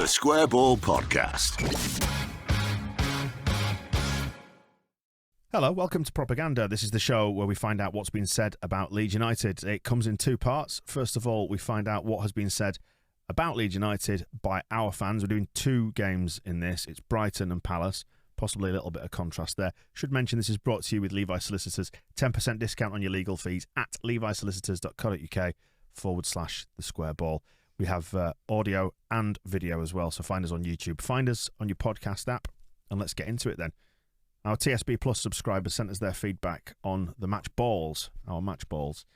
The Square Ball Podcast. Hello, welcome to Propaganda. This is the show where we find out what's been said about Leeds United. It comes in two parts. First of all, we find out what has been said about Leeds United by our fans. We're doing two games in this. It's Brighton and Palace. Possibly a little bit of contrast there. Should mention this is brought to you with Levi Solicitors. 10% discount on your legal fees at levisolicitors.co.uk/the square ball. We have audio and video as well, so find us on YouTube. Find us on your podcast app, and let's get into it then. Our TSB Plus subscribers sent us their feedback on the match balls, our match balls.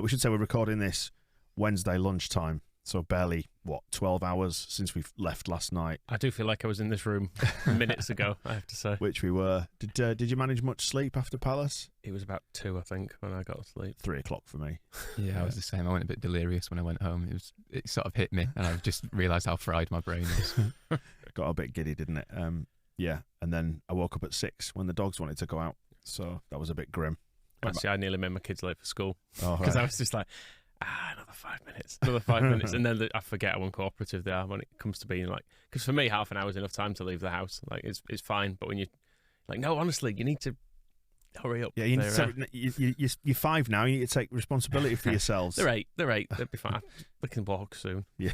We should say we're recording this Wednesday lunchtime, so barely, 12 hours since we left last night. I do feel like I was in this room minutes ago, I have to say. Which we were. Did you manage much sleep after Palace? It was about 2, I think, when I got to sleep. 3 o'clock for me. Yeah, I was the same. I went a bit delirious when I went home. It sort of hit me, and I just realised how fried my brain was. Got a bit giddy, didn't it? Yeah, and then I woke up at 6 when the dogs wanted to go out, so that was a bit grim. Actually, I nearly made my kids late for school because I was just like, another 5 minutes, and then I forget how uncooperative they are when it comes to being like, because for me, half an hour is enough time to leave the house. Like, it's fine, but when you're like, no, honestly, you need to hurry up. Yeah, you're 5 now. You need to take responsibility for yourselves. They're 8. They'll be fine. They can walk soon. Yeah,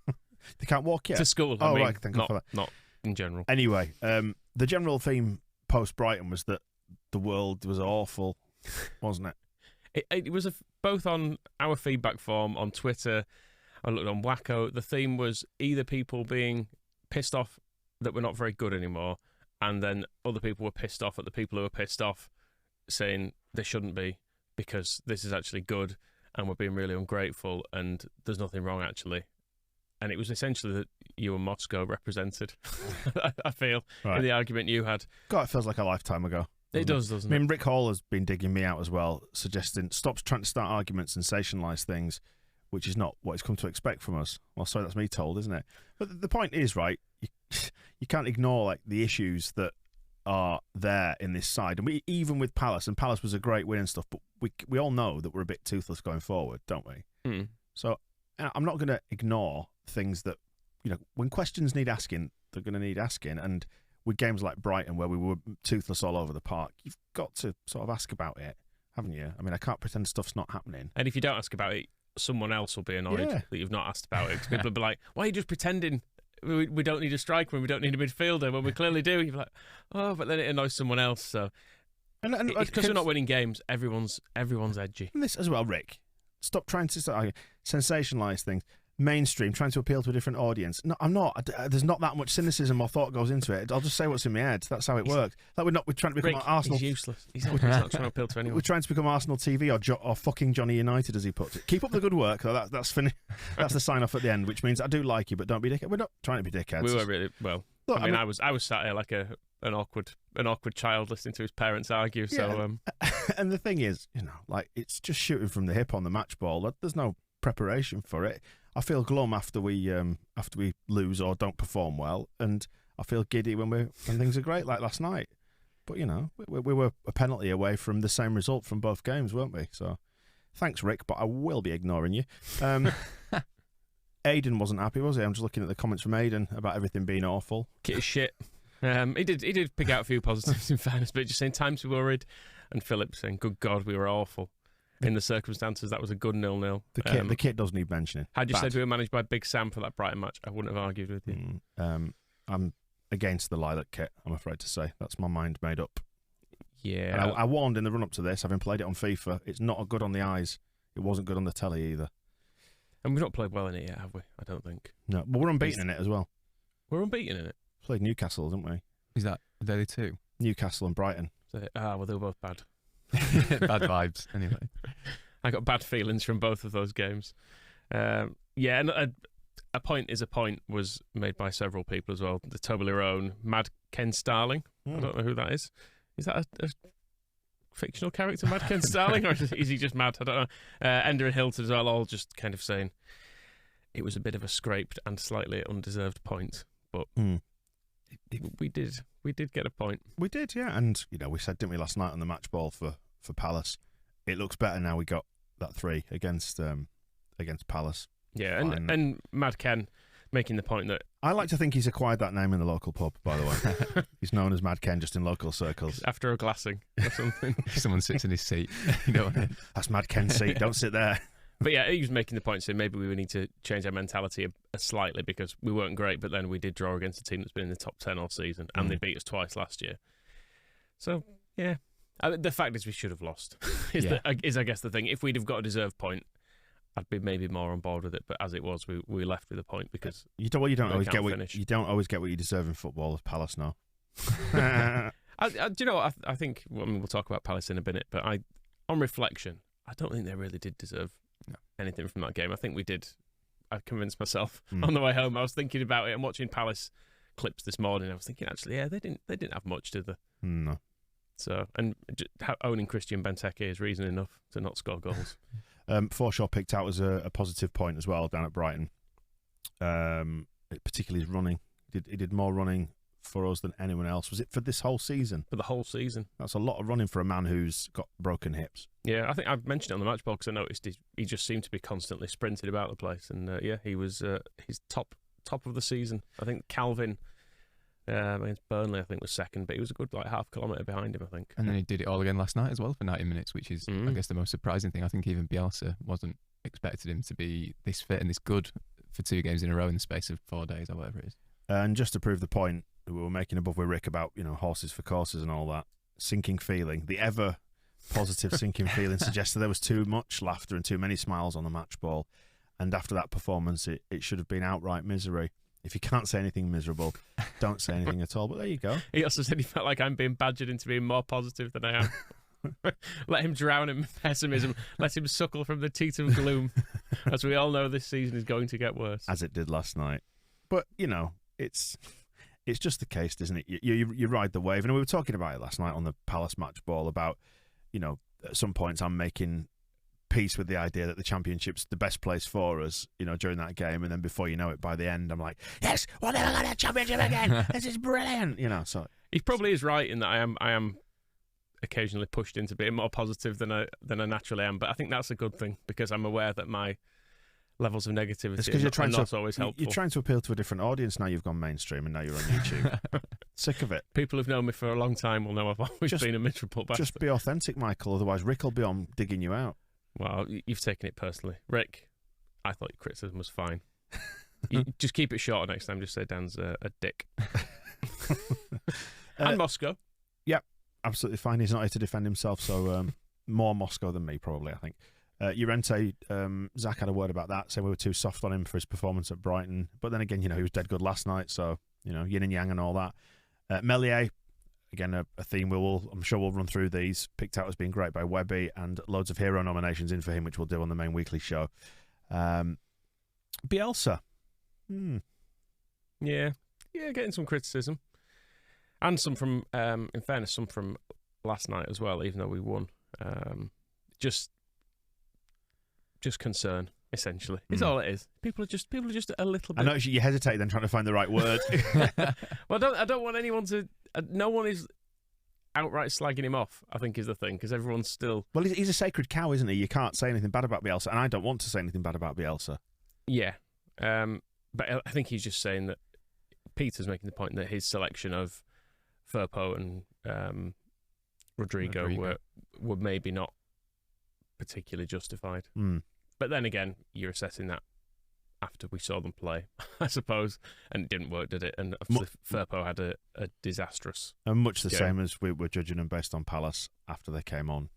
they can't walk yet to school. I mean, right. Thank God for that. Not in general. Anyway, the general theme post Brighton was that the world was awful, wasn't it? It was both on our feedback form on Twitter. I looked on Wacko. The theme was either people being pissed off that we're not very good anymore, and then other people were pissed off at the people who were pissed off, saying they shouldn't be because this is actually good and we're being really ungrateful and there's nothing wrong actually. And it was essentially that you and Moscow represented, I feel, in the argument you had. God, it feels like a lifetime ago. It does, doesn't it? I mean, Rick Hall has been digging me out as well, suggesting stop trying to start arguments and sensationalise things, which is not what he's come to expect from us. Well, sorry, that's me told, isn't it? But the point is, right, you can't ignore like the issues that are there in this side. And we, even with Palace, and Palace was a great win and stuff, but we all know that we're a bit toothless going forward, don't we? Mm. So I'm not going to ignore things that, when questions need asking, they're going to need asking. And with games like Brighton, where we were toothless all over the park, you've got to sort of ask about it, haven't you? I mean, I can't pretend stuff's not happening. And if you don't ask about it, someone else will be annoyed that you've not asked about it. People will be like, why are you just pretending we don't need a striker and we don't need a midfielder when we clearly do? You're like, oh, but then it annoys someone else. So, and because we're not winning games, everyone's edgy. And this as well, Rick. Stop trying to sensationalise things. Mainstream, trying to appeal to a different audience. No, I'm not. There's not that much cynicism or thought goes into it. I'll just say what's in my head. That's how it works. Like we're trying to become Arsenal. He's useless. He's not trying to appeal to anyone. We're trying to become Arsenal TV or fucking Johnny United, as he puts it. Keep up the good work. That's finished. That's the sign off at the end, which means I do like you, but don't be dickhead. We're not trying to be dickheads. We were really well. Look, I mean, I was sat here like an awkward child listening to his parents argue. So, and the thing is, it's just shooting from the hip on the match ball. There's no preparation for it. I feel glum after we lose or don't perform well, and I feel giddy when things are great, like last night. But we were a penalty away from the same result from both games, weren't we? So thanks, Rick, but I will be ignoring you. Aidan wasn't happy, was he? I'm just looking at the comments from Aidan about everything being awful. Kit is shit. He did pick out a few positives in fairness, but just saying times we worried, and Phillips saying, "Good God, we were awful." In the circumstances, that was a good 0-0. The kit does need mentioning. Had you said we were managed by Big Sam for that Brighton match, I wouldn't have argued with you. I'm against the lilac kit, I'm afraid to say. That's my mind made up. Yeah. I warned in the run-up to this, having played it on FIFA, it's not good on the eyes. It wasn't good on the telly either. And we've not played well in it yet, have we? I don't think. No, but we're unbeaten in it as well. We're unbeaten in it? Played Newcastle, didn't we? Is that the two? Newcastle and Brighton. Well, they were both bad. Bad vibes, anyway. I got bad feelings from both of those games. And a point is a point was made by several people as well. The Toblerone, Mad Ken Starling. I don't know who that is. Is that a fictional character, Mad Ken Starling, or is he just mad? I don't know. Ender and Hilton as well, all just kind of saying it was a bit of a scraped and slightly undeserved point, but we did get a point. We did, yeah. And we said, didn't we, last night on the match ball for Palace, it looks better now. We got that 3 against Palace. Yeah, and Mad Ken making the point that I like to think he's acquired that name in the local pub, by the way. He's known as Mad Ken just in local circles. after a glassing or something. Someone sits in his seat. You know, That's Mad Ken's seat. Don't sit there. But yeah, he was making the point saying maybe we would need to change our mentality slightly because we weren't great, but then we did draw against a team that's been in the top 10 all season, and they beat us twice last year. So, yeah. The fact is we should have lost, is I guess the thing. If we'd have got a deserved point, I'd be maybe more on board with it. But as it was, we left with a point because you don't always get what you deserve in football as Palace now. Do you know what? I think we'll talk about Palace in a minute, but on reflection, I don't think they really did deserve anything from that game. I think we did. I convinced myself on the way home. I was thinking about it and watching Palace clips this morning. I was thinking, actually, yeah, they didn't have much, did they? No. So, and owning Christian Benteke is reason enough to not score goals. Forshaw picked out as a positive point as well down at Brighton. Particularly his running. He did more running for us than anyone else. Was it for this whole season? For the whole season. That's a lot of running for a man who's got broken hips. Yeah, I think I've mentioned it on the match ball because I noticed he just seemed to be constantly sprinting about the place. And he was he's top of the season. I think Calvin against Burnley, I think, was second, but he was a good half kilometre behind him, I think. And then he did it all again last night as well for 90 minutes, which is, I guess, the most surprising thing. I think even Bielsa wasn't expected him to be this fit and this good for 2 games in a row in the space of 4 days or whatever it is. And just to prove the point we were making above with Rick about, horses for courses and all that, sinking feeling, the ever positive sinking feeling suggested there was too much laughter and too many smiles on the match ball. And after that performance, it should have been outright misery. If you can't say anything miserable, don't say anything at all. But there you go. He also said he felt like I'm being badgered into being more positive than I am. Let him drown in pessimism. Let him suckle from the teat of gloom. As we all know, this season is going to get worse. As it did last night. But, it's just the case, isn't it? You ride the wave. And we were talking about it last night on the Palace match ball about, at some points I'm making peace with the idea that the Championship's the best place for us, during that game. And then before you know it, by the end, I'm like, yes, we're going to get a Championship again. This is brilliant. So he probably is right in that I am occasionally pushed into being more positive than I naturally am. But I think that's a good thing because I'm aware that my levels of negativity are not always helpful. You're trying to appeal to a different audience now. You've gone mainstream and now you're on YouTube. Sick of it. People who've known me for a long time will know I've always been a miserable bastard. Just be authentic, Michael. Otherwise, Rick will be on digging you out. Well, you've taken it personally. Rick, I thought your criticism was fine. You just keep it short next time. Just say Dan's a dick. And Moscow. Yep, absolutely fine. He's not here to defend himself, so more Moscow than me, probably, I think. Llorente, Zach had a word about that, saying we were too soft on him for his performance at Brighton. But then again, he was dead good last night, so, yin and yang and all that. Meslier, again, a theme I'm sure we'll run through these, picked out as being great by Webby, and loads of hero nominations in for him, which we'll do on the main weekly show. Bielsa. Yeah, getting some criticism. And some from, in fairness, some from last night as well, even though we won. Just concern, essentially. It's all it is. People are just a little bit... I know you hesitate then trying to find the right word. Well, I don't want anyone to... no one is outright slagging him off, I think is the thing, because everyone's still... Well, he's a sacred cow, isn't he? You can't say anything bad about Bielsa, and I don't want to say anything bad about Bielsa. Yeah. But I think he's just saying that Peter's making the point that his selection of Firpo and Rodrigo were maybe not particularly justified. But then again, you're assessing that after we saw them play, I suppose, and it didn't work, did it? And obviously Firpo had a disastrous and much the game. Same as we were judging them based on Palace after they came on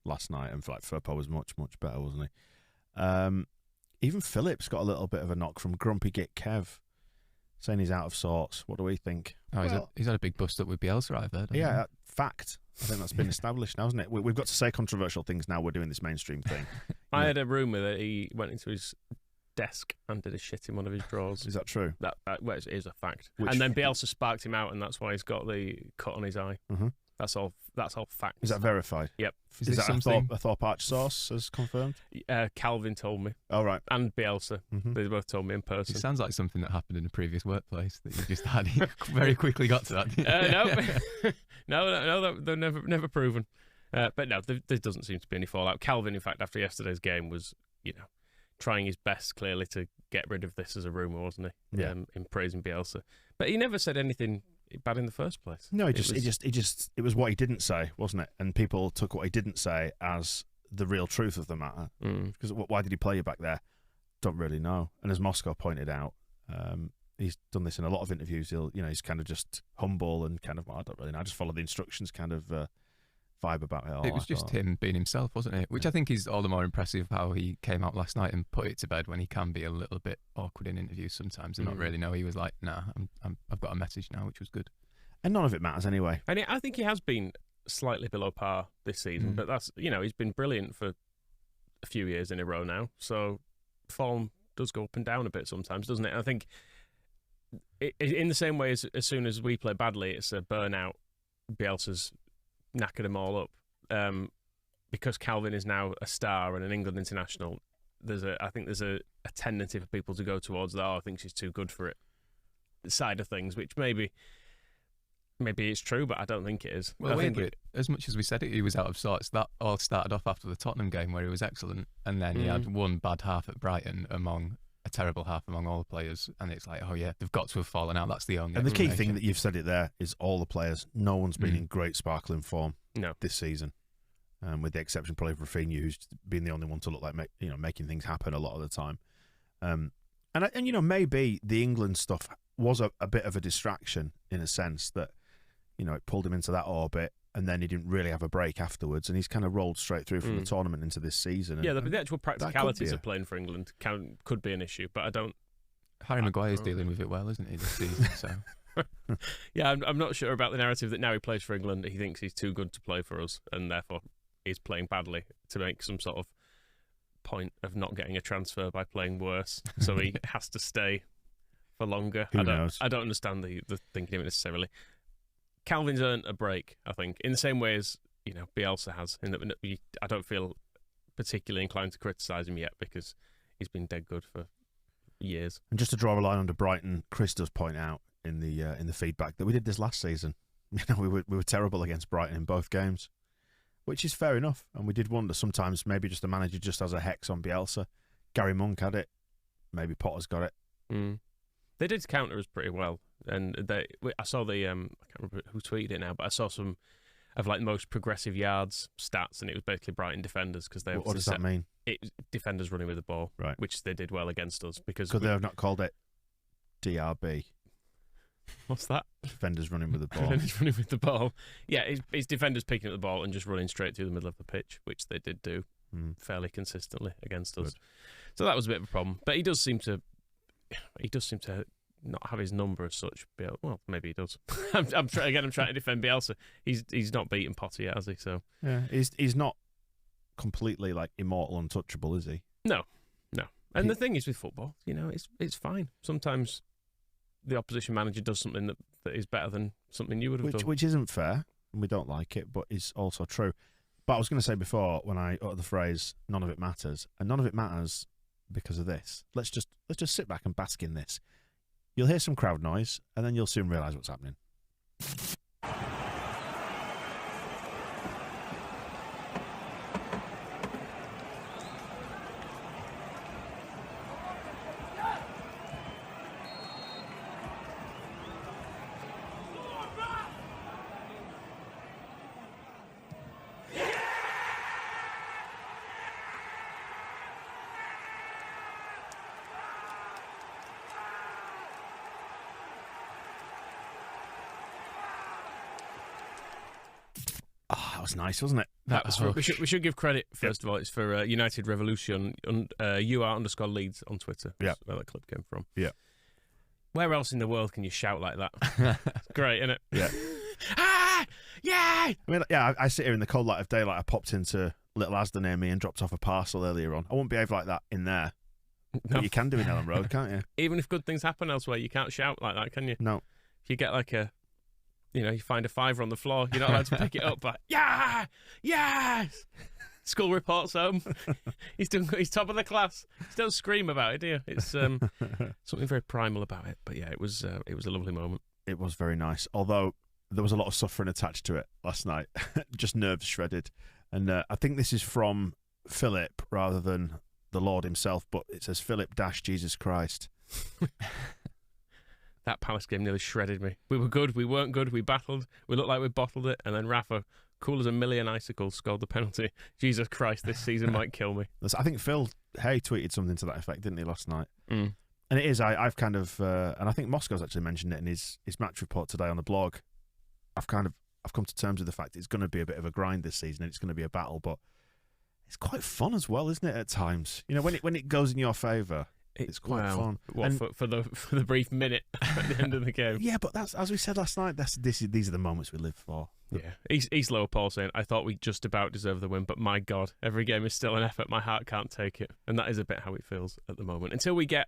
last night, and Firpo was much better, wasn't he? Even Phillips got a little bit of a knock from Grumpy Git Kev, saying he's out of sorts. What do we think? He's had a big bust up with Bielsa, I've heard. Yeah, fact. I think that's been established now, hasn't it? We've got to say controversial things now. We're doing this mainstream thing. I had a rumour that he went into his desk and did a shit in one of his drawers. Is that true? That is a fact. And then Bielsa sparked him out, and that's why he's got the cut on his eye. Mm-hmm. That's all facts. Is that verified? Yep. Is that a Thorpe Arch source as confirmed? Calvin told me. Oh, right. And Bielsa. Mm-hmm. They both told me in person. It sounds like something that happened in a previous workplace that you just had. Very quickly got to that. No, they're never proven. But no, there doesn't seem to be any fallout. Calvin, in fact, after yesterday's game was, trying his best, clearly, to get rid of this as a rumour, wasn't he? Yeah. In praising Bielsa. But he never said anything bad in the first place. No, it was what he didn't say, wasn't it? And people took what he didn't say as the real truth of the matter. Because why did he play you back there? Don't really know. And as Moscow pointed out, he's done this in a lot of interviews. He's kind of just humble and kind of, I don't really know. I just follow the instructions kind of vibe about it all. It was just him being himself, wasn't it? Which I think is all the more impressive how he came out last night and put it to bed when he can be a little bit awkward in interviews sometimes and not really know. He was like, nah, I've got a message now, which was good. And none of it matters anyway. And I think he has been slightly below par this season, but that's, he's been brilliant for a few years in a row now. So form does go up and down a bit sometimes, doesn't it? I think in the same way as soon as we play badly, it's a burnout. Bielsa's knackered them all up. Because Calvin is now a star and an England international, I think there's a tendency for people to go towards that, I think she's too good for it side of things, which maybe it's true, but I don't think it is. Well, as much as we said he was out of sorts, that all started off after the Tottenham game where he was excellent, and then he had one bad half at Brighton among a terrible half among all the players, and it's like, oh yeah, they've got to have fallen out. That's the only. And the key thing that you've said it there is all the players. No one's been in great sparkling form this season, with the exception probably of Raphinha, who's been the only one to look like making things happen a lot of the time. And maybe the England stuff was a bit of a distraction in a sense that it pulled him into that orbit. And then he didn't really have a break afterwards, and he's kind of rolled straight through from the tournament into this season. Yeah, the actual practicalities of playing for England could be an issue, but I don't. Harry Maguire's dealing with it well, isn't he, this season? So, yeah, I'm not sure about the narrative that now he plays for England, he thinks he's too good to play for us, and therefore he's playing badly to make some sort of point of not getting a transfer by playing worse, so he has to stay for longer. Who knows? I don't understand the thinking of it necessarily. Calvin's earned a break, I think, in the same way as Bielsa has. In that I don't feel particularly inclined to criticise him yet because he's been dead good for years. And just to draw a line under Brighton, Chris does point out in the feedback that we did this last season. We were terrible against Brighton in both games, which is fair enough. And we did wonder sometimes maybe just the manager just has a hex on Bielsa. Gary Monk had it. Maybe Potter's got it. They did counter us pretty well. And I saw I can't remember who tweeted it now, but I saw some of the most progressive yards stats, and it was basically Brighton defenders because they. What does that mean? Defenders running with the ball, right? Which they did well against us because. Could they have not called it DRB? What's that? Defenders running with the ball. Defenders running with the ball. Yeah, it's defenders picking up the ball and just running straight through the middle of the pitch, which they did do fairly consistently against us. So that was a bit of a problem, but he does seem to not have his number as such. Well, maybe he does. I'm trying to defend Bielsa. He's not beaten Potter yet, has he? So yeah, he's not completely immortal, untouchable, is he? No. And the thing is with football, it's fine. Sometimes the opposition manager does something that is better than something you would have done, which isn't fair, and we don't like it, but is also true. But I was going to say before when I uttered the phrase "none of it matters," and none of it matters because of this. Let's just sit back and bask in this. You'll hear some crowd noise, and then you'll soon realise what's happening. That was nice, wasn't it? We should give credit, first of all. It's for United Revolution, UR_Leeds on Twitter. Yeah. That's where that clip came from. Yeah. Where else in the world can you shout like that? Great, isn't it? Yeah. Ah! Yeah! I mean, yeah, I sit here in the cold light of daylight. I popped into Little Asda near me and dropped off a parcel earlier on. I won't behave like that in there. No. But you can do in Elland Road, can't you? Even if good things happen elsewhere, you can't shout like that, can you? No. If you get you find a fiver on the floor, you're not allowed to pick it up. But yeah, yes. School reports home. He's top of the class. Just don't scream about it, do you? It's something very primal about it. But yeah, it was a lovely moment. It was very nice. Although there was a lot of suffering attached to it last night. Just nerves shredded. And I think this is from Philip rather than the Lord himself, but it says Philip - Jesus Christ. That Palace game nearly shredded me. We were good, we weren't good, we battled, we looked like we bottled it, and then Rafa, cool as a million icicles, scored the penalty. Jesus Christ, this season might kill me. I think Phil Hay tweeted something to that effect, didn't he, last night? Mm. And it is, I've kind of, and I think Moscow's actually mentioned it in his match report today on the blog. I've come to terms with the fact it's going to be a bit of a grind this season, and it's going to be a battle, but it's quite fun as well, isn't it? At times, when it goes in your favour, it's quite fun. What, for the brief minute at the end of the game? Yeah, but that's, as we said last night. These are the moments we live for. Yeah, East Lower Paul saying, I thought we just about deserved the win, but my God, every game is still an effort. My heart can't take it, and that is a bit how it feels at the moment. Until we get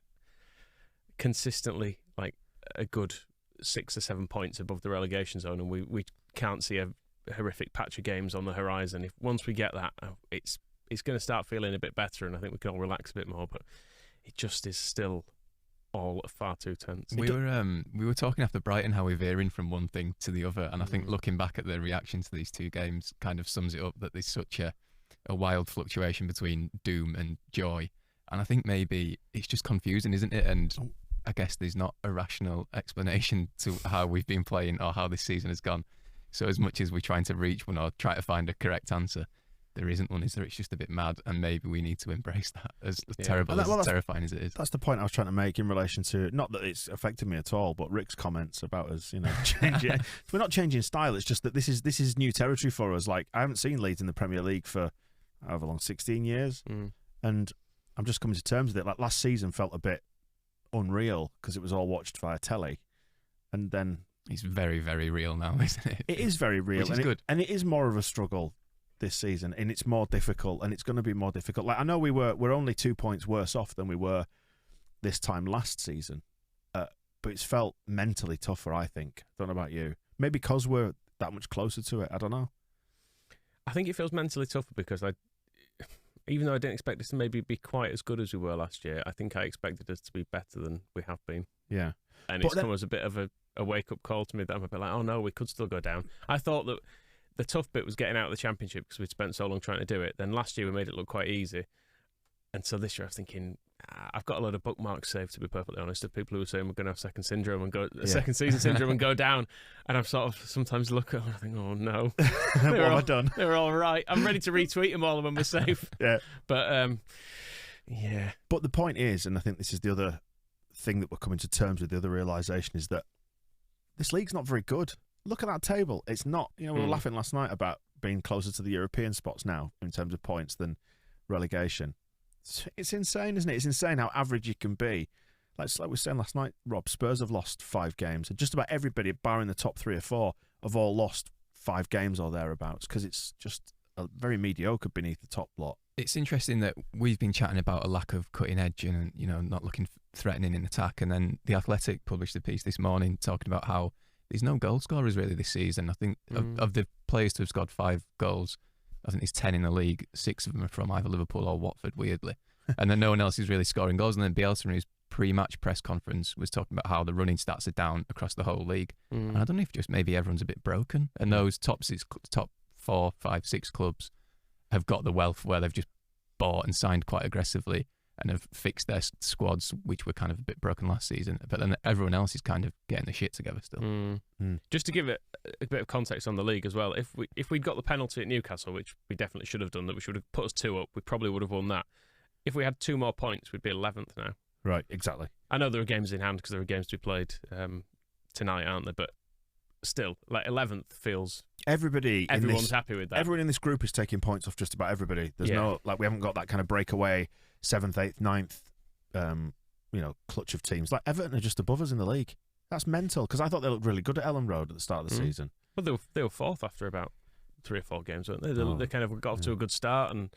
consistently like a good 6 or 7 points above the relegation zone, and we can't see a horrific patch of games on the horizon. If once we get that, it's going to start feeling a bit better, and I think we can all relax a bit more. But it just is still all far too tense. We were talking after Brighton how we're veering from one thing to the other, and I think looking back at the reaction to these two games kind of sums it up, that there's such a wild fluctuation between doom and joy. And I think maybe it's just confusing, isn't it? And I guess there's not a rational explanation to how we've been playing or how this season has gone. So as much as we're trying to reach one or try to find a correct answer, there isn't one, is there? It's just a bit mad, and maybe we need to embrace that, as terrible, as terrifying as it is. That's the point I was trying to make in relation to, not that it's affected me at all, but Rick's comments about us, changing. We're not changing style. It's just that this is new territory for us. Like, I haven't seen Leeds in the Premier League for however long, 16 years, and I'm just coming to terms with it. Like, last season felt a bit unreal because it was all watched via telly, and then it's very, very real now, isn't it? It is very real, which is good, and it is more of a struggle this season, and it's more difficult, and it's going to be more difficult. Like, I know we're only 2 points worse off than we were this time last season, but it's felt mentally tougher, I think. Don't know about you. Maybe because we're that much closer to it. I don't know. I think it feels mentally tougher because even though I didn't expect us to maybe be quite as good as we were last year, I think I expected us to be better than we have been. Yeah. And it's come as a bit of a wake-up call to me that I'm a bit like, oh no, we could still go down. I thought that the tough bit was getting out of the Championship because we'd spent so long trying to do it. Then last year we made it look quite easy. And so this year I was thinking, I've got a lot of bookmarks saved, to be perfectly honest, of people who were saying we're going to have second syndrome and second season syndrome and go down. And I'm sort of sometimes look at them and I think, oh no. What have I done? They were all right. I'm ready to retweet them all when we're safe. Yeah. But, yeah. But the point is, and I think this is the other thing that we're coming to terms with, the other realisation, is that this league's not very good. Look at that table. It's not, we were laughing last night about being closer to the European spots now in terms of points than relegation. It's insane, isn't it? It's insane how average you can be. Like we were saying last night, Rob, Spurs have lost 5 games. And just about everybody, barring the top 3 or 4, have all lost 5 games or thereabouts because it's just very mediocre beneath the top lot. It's interesting that we've been chatting about a lack of cutting edge and, not looking threatening in attack. And then The Athletic published a piece this morning talking about how there's no goal scorers really this season. I think of the players to have scored 5 goals, I think there's 10 in the league. 6 of them are from either Liverpool or Watford, weirdly. And then no one else is really scoring goals. And then Bielsa, in his pre-match press conference, was talking about how the running stats are down across the whole league. And I don't know if just maybe everyone's a bit broken. And those top 4, 5, 6 clubs have got the wealth where they've just bought and signed quite aggressively and have fixed their squads, which were kind of a bit broken last season. But then everyone else is kind of getting the shit together still. Just to give it a bit of context on the league as well, if we'd got the penalty at Newcastle, which we definitely should have done, that we should have put us 2 up, we probably would have won that. If we had 2 more points, we'd be 11th now. Right, exactly. I know there are games in hand because there are games to be played tonight, aren't there? But still, like 11th feels... Everyone's happy with that. Everyone in this group is taking points off just about everybody. There's no, we haven't got that kind of breakaway 7th, 8th, 9th, clutch of teams. Like Everton are just above us in the league. That's mental, because I thought they looked really good at Elland Road at the start of the season. Well, they were 4th after about 3 or 4 games, weren't they? They kind of got off to a good start, and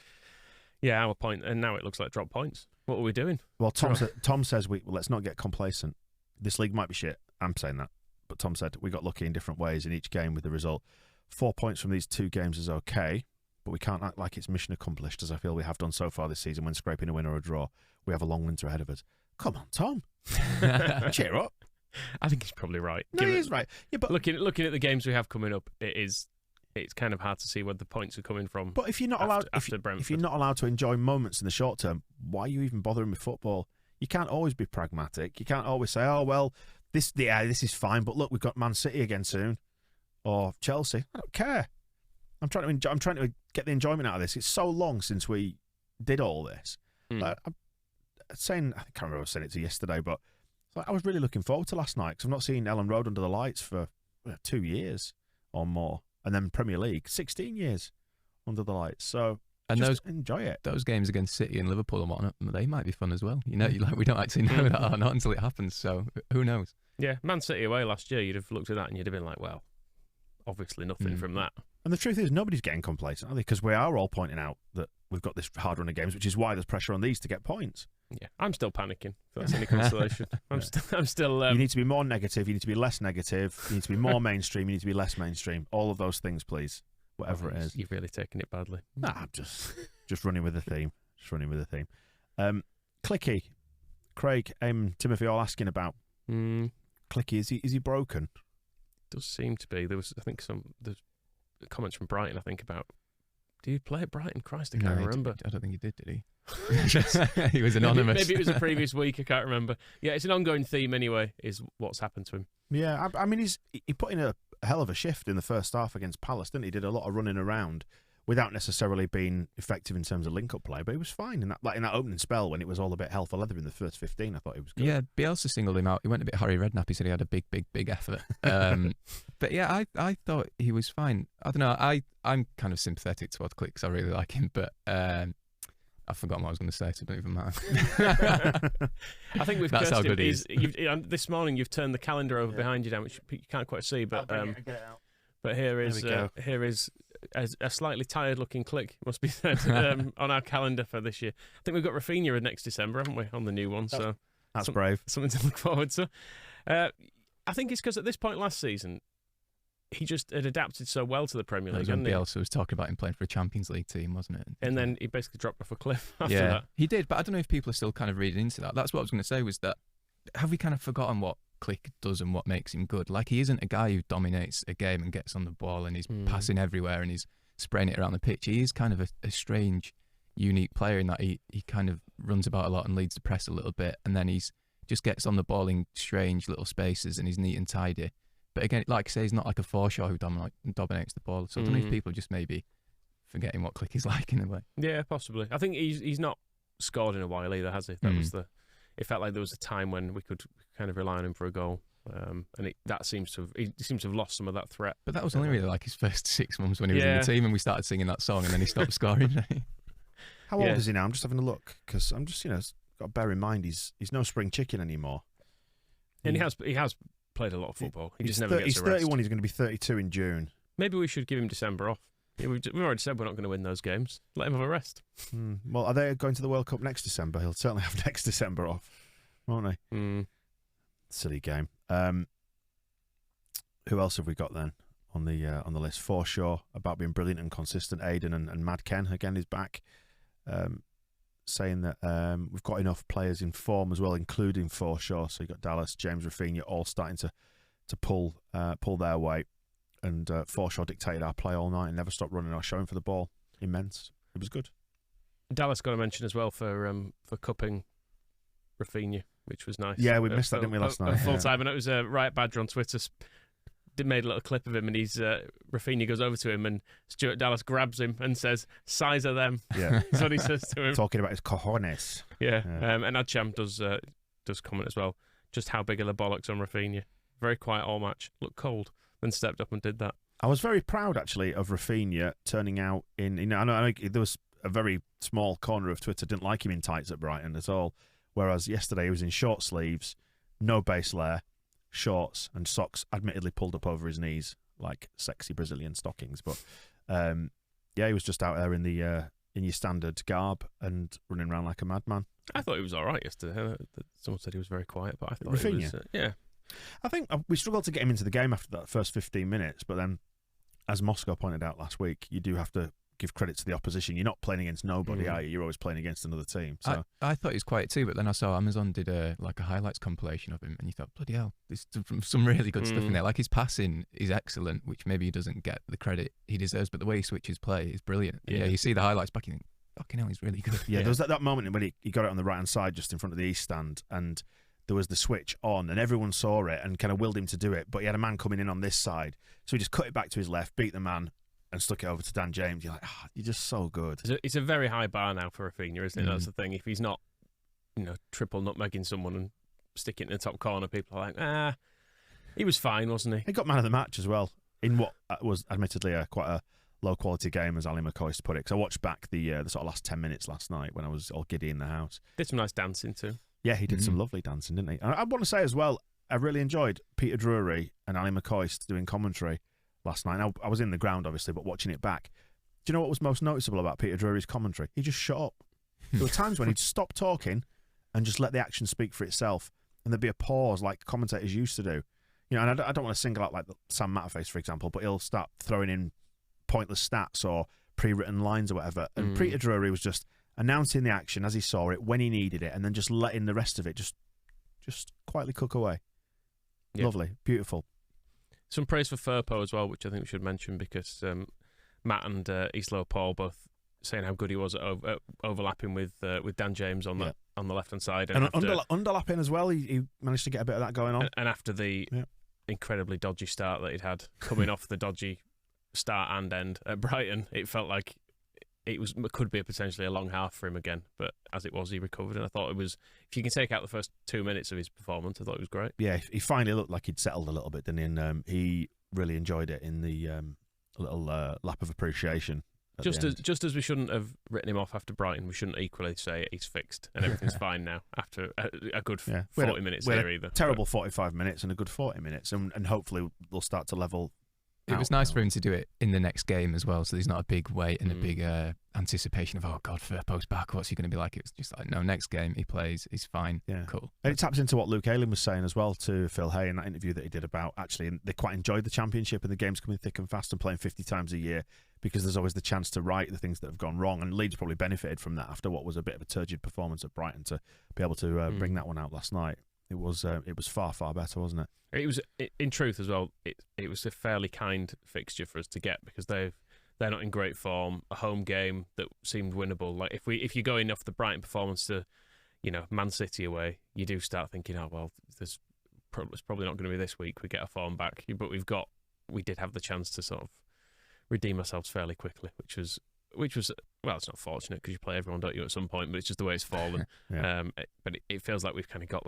our point, and now it looks like drop points. What are we doing? Well, Tom says let's not get complacent. This league might be shit. I'm saying that. But Tom said we got lucky in different ways in each game with the result. 4 points from these 2 games is okay, but we can't act like it's mission accomplished, as I feel we have done so far this season when scraping a win or a draw. We have a long winter ahead of us. Come on, Tom. Cheer up. I think he's probably right. No, he is right. Yeah, but looking at the games we have coming up, it is it's kind of hard to see where the points are coming from. But if you're not allowed, if you're not allowed to enjoy moments in the short term, why are you even bothering with football? You can't always be pragmatic. You can't always say, "Oh well, this is fine," but look, we've got Man City again soon, or Chelsea. I don't care. I'm trying to get the enjoyment out of this. It's so long since we did all this. Like, I can't remember if I was saying it to you yesterday, but I was really looking forward to last night because I've not seen Elland Road under the lights for 2 years or more, and then Premier League 16 years under the lights. So enjoy it. Those games against City and Liverpool and whatnot, they might be fun as well. You know, we don't actually know that or not until it happens. So who knows? Yeah, Man City away last year, you'd have looked at that and you'd have been like, well, obviously nothing from that. And the truth is, nobody's getting complacent, are they? Because we are all pointing out that we've got this hard run of games, which is why there's pressure on these to get points. Yeah, I'm still panicking. If that's any consolation. I'm still. You need to be more negative. You need to be less negative. You need to be more mainstream. You need to be less mainstream. All of those things, please. Whatever it is. You've really taken it badly. Nah, I'm just running with the theme. Clicky, Craig, Timothy, all asking about Clicky. Is he broken? Does seem to be. There was, I think, there's comments from Brighton. I think about. Did he play at Brighton? Christ, I can't remember. I don't think he did he? He was anonymous. Maybe it was a previous week. I can't remember. Yeah, it's an ongoing theme anyway. Is what's happened to him. Yeah, I mean, he put in a hell of a shift in the first half against Palace, didn't he? Did a lot of running around without necessarily being effective in terms of link-up play, but he was fine in that opening spell when it was all a bit hell for leather in the first 15. I thought he was good. Yeah, Bielsa singled him out. He went a bit Harry Redknapp. He said he had a big effort. But yeah, I thought he was fine. I don't know. I'm kind of sympathetic towards Klich because I really like him, but I've forgotten what I was going to say, so it don't even matter. I think we've That's how good he is. This morning you've turned the calendar over behind you down, which you can't quite see, but but here is a slightly tired-looking Klich, must be said, on our calendar for this year. I think we've got Raphinha next December, haven't we, on the new one? So that's brave. Something to look forward to. I think it's because at this point last season, he just had adapted so well to the Premier League. Bielsa was talking about him playing for a Champions League team, wasn't it? And then he basically dropped off a cliff after that. He did, but I don't know if people are still kind of reading into that. That's what I was going to say, was that have we kind of forgotten what Klich does and what makes him good? Like, he isn't a guy who dominates a game and gets on the ball and he's passing everywhere and he's spraying it around the pitch. He is kind of a strange, unique player in that he kind of runs about a lot and leads the press a little bit, and then he's just gets on the ball in strange little spaces and he's neat and tidy. But again, like I say, he's not like a Forshaw who dominates the ball. So I don't know if people are just maybe forgetting what Klich is like in a way. Yeah, possibly. I think he's not scored in a while either, has he? That was it felt like there was a time when we could kind of rely on him for a goal. And he seems to have lost some of that threat. But that was only really like his first 6 months when he was in the team and we started singing that song and then he stopped scoring. How old is he now? I'm just having a look because I'm just, got to bear in mind he's no spring chicken anymore. And he has played a lot of football. He just never gets a rest. He's 31. He's going to be 32 in June. Maybe we should give him December off. Yeah, we've already said we're not going to win those games. Let him have a rest. Well, are they going to the World Cup next December? He'll certainly have next December off, won't he? Silly game. Who else have we got then on the list? Forshaw, about being brilliant and consistent. Aiden and Mad Ken again is back, saying that we've got enough players in form as well, including Forshaw. So you got Dallas, James, Raphinha, all starting to pull their weight. And Forshaw dictated our play all night and never stopped running or showing for the ball. Immense. It was good. Dallas got a mention as well for cupping Raphinha, which was nice. Yeah, we missed that, didn't we, last night? Full time, and it was Riot Badger on Twitter. Made a little clip of him, and Raphinha goes over to him, and Stuart Dallas grabs him and says, "Size of them." Yeah, that's what he says to him. Talking about his cojones. Yeah. And Adcham does comment as well. Just how big are the bollocks on Raphinha? Very quiet all match. Looked cold. Then stepped up and did that. I was very proud actually of Raphinha turning out in. I know there was a very small corner of Twitter didn't like him in tights at Brighton at all. Whereas yesterday he was in short sleeves, no base layer, shorts and socks, admittedly pulled up over his knees like sexy Brazilian stockings. But he was just out there in your standard garb and running around like a madman. I thought he was all right yesterday. Someone said he was very quiet, but I thought Raphinha? he was. Yeah. I think we struggled to get him into the game after that first 15 minutes, but then, as Moscow pointed out last week, you do have to give credit to the opposition. You're not playing against nobody, are you? You're always playing against another team. So I thought he was quiet too, but then I saw Amazon did a highlights compilation of him, and you thought, bloody hell, there's some really good stuff in there. Like his passing is excellent, which maybe he doesn't get the credit he deserves, but the way he switches play is brilliant. Yeah, you see the highlights back, you think, fucking hell, he's really good. Yeah, there was that moment when he got it on the right hand side, just in front of the east stand, and there was the switch on, and everyone saw it and kind of willed him to do it, but he had a man coming in on this side, so he just cut it back to his left, beat the man, and stuck it over to Dan James. You're like, you're just so good. It's a very high bar now for Raphinha, isn't it? That's the thing. If he's not, triple nutmegging someone and sticking it in the top corner, people are like, he was fine, wasn't he? He got man of the match as well, in what was admittedly quite a low-quality game, as Ali McCoist put it, because I watched back the sort of last 10 minutes last night when I was all giddy in the house. Did some nice dancing too. Yeah, he did some lovely dancing, didn't he? And I want to say as well, I really enjoyed Peter Drury and Ali McCoist doing commentary last night. Now, I was in the ground, obviously, but watching it back. Do you know what was most noticeable about Peter Drury's commentary? He just shut up. There were times when he'd stop talking and just let the action speak for itself, and there'd be a pause like commentators used to do. And I don't want to single out like Sam Matterface, for example, but he'll start throwing in pointless stats or pre-written lines or whatever. And Peter Drury was just announcing the action as he saw it, when he needed it, and then just letting the rest of it just quietly cook away. Yep. Lovely, beautiful. Some praise for Firpo as well, which I think we should mention, because Matt and Islo Paul both saying how good he was at overlapping with Dan James on the left hand side, and underlapping as well. He managed to get a bit of that going on. And after the incredibly dodgy start that he'd had, coming off the dodgy start and end at Brighton, it felt like it could be potentially a long half for him again, but as it was, he recovered, and I thought it was, if you can take out the first 2 minutes of his performance, I thought it was great. Yeah, he finally looked like he'd settled a little bit, didn't he? And he really enjoyed it in the little lap of appreciation. Just as we shouldn't have written him off after Brighton, we shouldn't equally say he's fixed and everything's fine now after a good 40 minutes here either. Terrible 45 minutes and a good 40 minutes, and hopefully they'll start to level. It was nice for him to do it in the next game as well, so there's not a big wait and a big anticipation of, oh God, Firpo's back, what's he going to be like? It was just like, no, next game he plays, he's fine, cool. And it taps into what Luke Ayling was saying as well to Phil Hay in that interview that he did about, actually, they quite enjoyed the Championship and the games coming thick and fast and playing 50 times a year, because there's always the chance to right the things that have gone wrong, and Leeds probably benefited from that after what was a bit of a turgid performance at Brighton, to be able to bring that one out last night. It was far, far better, wasn't it? It was, in truth as well, it was a fairly kind fixture for us to get, because they're not in great form. A home game that seemed winnable. Like if you're going off the Brighton performance to, Man City away, you do start thinking, oh well, it's probably not going to be this week. We get our form back, but we did have the chance to sort of redeem ourselves fairly quickly, which was well, it's not fortunate because you play everyone, don't you, at some point, but it's just the way it's fallen. But it feels like we've kind of got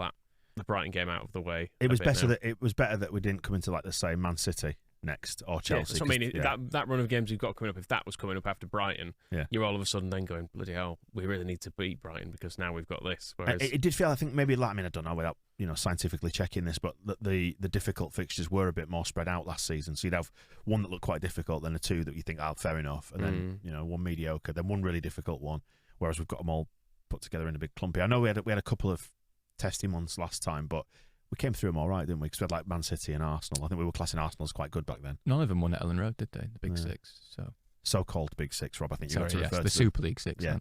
the Brighton game out of the way. It was better that we didn't come into, like, let's say, Man City next or Chelsea. Yeah, so I mean, that run of games we've got coming up, if that was coming up after Brighton, you're all of a sudden then going, bloody hell, we really need to beat Brighton because now we've got this. Whereas it did feel, I think, maybe, like, I mean, I don't know without scientifically checking this, but the difficult fixtures were a bit more spread out last season. So you'd have one that looked quite difficult, then a two that you think, fair enough, and then one mediocre, then one really difficult one. Whereas we've got them all put together in a big clumpy. I know we had a couple of testing months last time, but we came through them all right, didn't we? Because we had like Man City and Arsenal. I think we were classing Arsenal as quite good back then. None of them won at Elland Road, did they? The Big Six. So-called Big Six, Rob. I think you got to refer to the Super League Six. Yeah.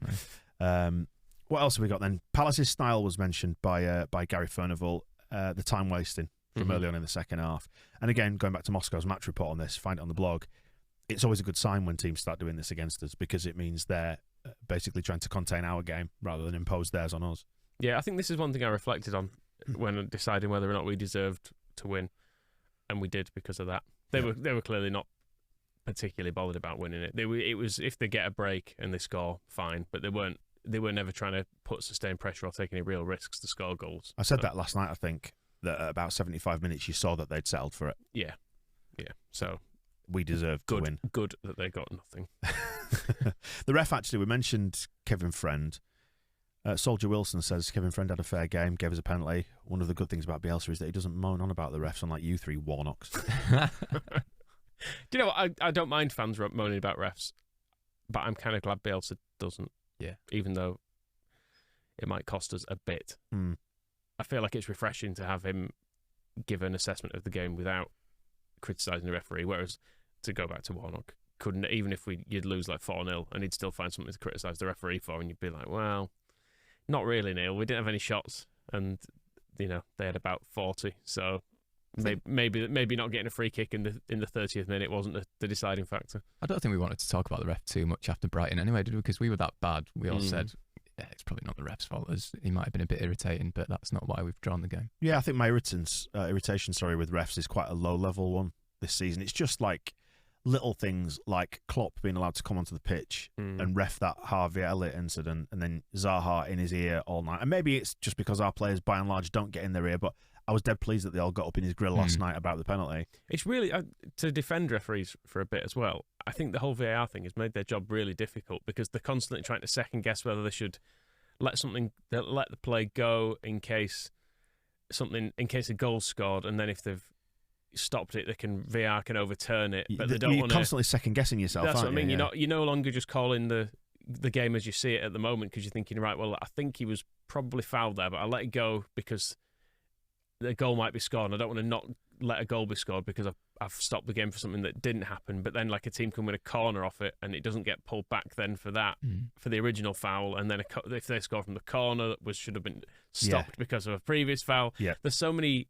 What else have we got then? Palace's style was mentioned by Gary Furnival. The time wasting from early on in the second half. And again, going back to Moscow's match report on this, find it on the blog. It's always a good sign when teams start doing this against us, because it means they're basically trying to contain our game rather than impose theirs on us. Yeah, I think this is one thing I reflected on when deciding whether or not we deserved to win, and we did because of that. They were clearly not particularly bothered about winning it. It was if they get a break and they score, fine, but they were never trying to put sustained pressure or take any real risks to score goals. I said that last night. I think that at about 75 minutes, you saw that they'd settled for it. Yeah. So we deserved to win. Good that they got nothing. The ref, actually, we mentioned Kevin Friend. Soldier Wilson says Kevin Friend had a fair game, gave us a penalty. One of the good things about Bielsa is that he doesn't moan on about the refs, unlike you three Warnocks. Do you know what? I don't mind fans moaning about refs, but I'm kind of glad Bielsa doesn't. Yeah. Even though it might cost us a bit. I feel like it's refreshing to have him give an assessment of the game without criticising the referee, whereas, to go back to Warnock, couldn't, even if you'd lose like 4-0, and he'd still find something to criticise the referee for, and you'd be like, well, not really, Neil. We didn't have any shots, and they had about 40, so maybe not getting a free kick in the 30th minute wasn't the deciding factor. I don't think we wanted to talk about the ref too much after Brighton anyway, did we? Because we were that bad. We all said, yeah, it's probably not the ref's fault, as he might have been a bit irritating, but that's not why we've drawn the game. Yeah, I think my irritation with refs is quite a low-level one this season. It's just like little things like Klopp being allowed to come onto the pitch and ref that Harvey Elliott incident, and then Zaha in his ear all night. And maybe it's just because our players, by and large, don't get in their ear, but I was dead pleased that they all got up in his grill last night about the penalty. It's really, to defend referees for a bit as well, I think the whole VAR thing has made their job really difficult because they're constantly trying to second-guess whether they should let the play go in case a goal's scored, and then if they've stopped it, VAR can overturn it. But they don't want to. You're constantly second-guessing yourself, That's aren't what I mean. you? You're no longer just calling the game as you see it at the moment because you're thinking, right, well, I think he was probably fouled there, but I let it go because the goal might be scored, and I don't want to not let a goal be scored because I've stopped the game for something that didn't happen. But then, like, a team can win a corner off it, and it doesn't get pulled back then for that, for the original foul. And then if they score from the corner that should have been stopped because of a previous foul. Yeah. There's so many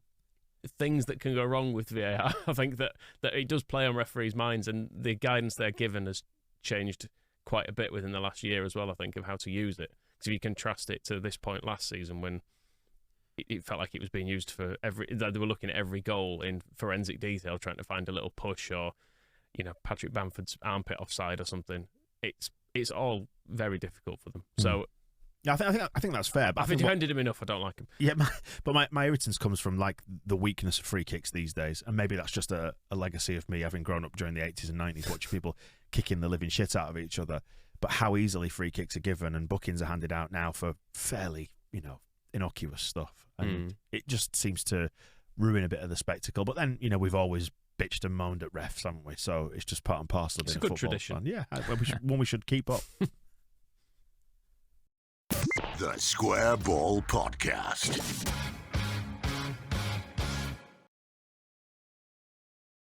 things that can go wrong with VAR. I think that it does play on referees' minds, and the guidance they're given has changed quite a bit within the last year as well, I think, of how to use it. Because if you contrast it to this point last season when it felt like it was being used for they were looking at every goal in forensic detail, trying to find a little push or, Patrick Bamford's armpit offside or something. It's all very difficult for them. So yeah, I think that's fair. But I've defended him enough. I don't like him. Yeah, but my irritance comes from like the weakness of free kicks these days, and maybe that's just a legacy of me having grown up during the 80s and 90s, watching people kicking the living shit out of each other. But how easily free kicks are given and bookings are handed out now for fairly, innocuous stuff, and it just seems to ruin a bit of the spectacle. But then, we've always bitched and moaned at refs, haven't we? So it's just part and parcel of it's being a a good football tradition. fan. Yeah, one we should keep up. The Square Ball Podcast.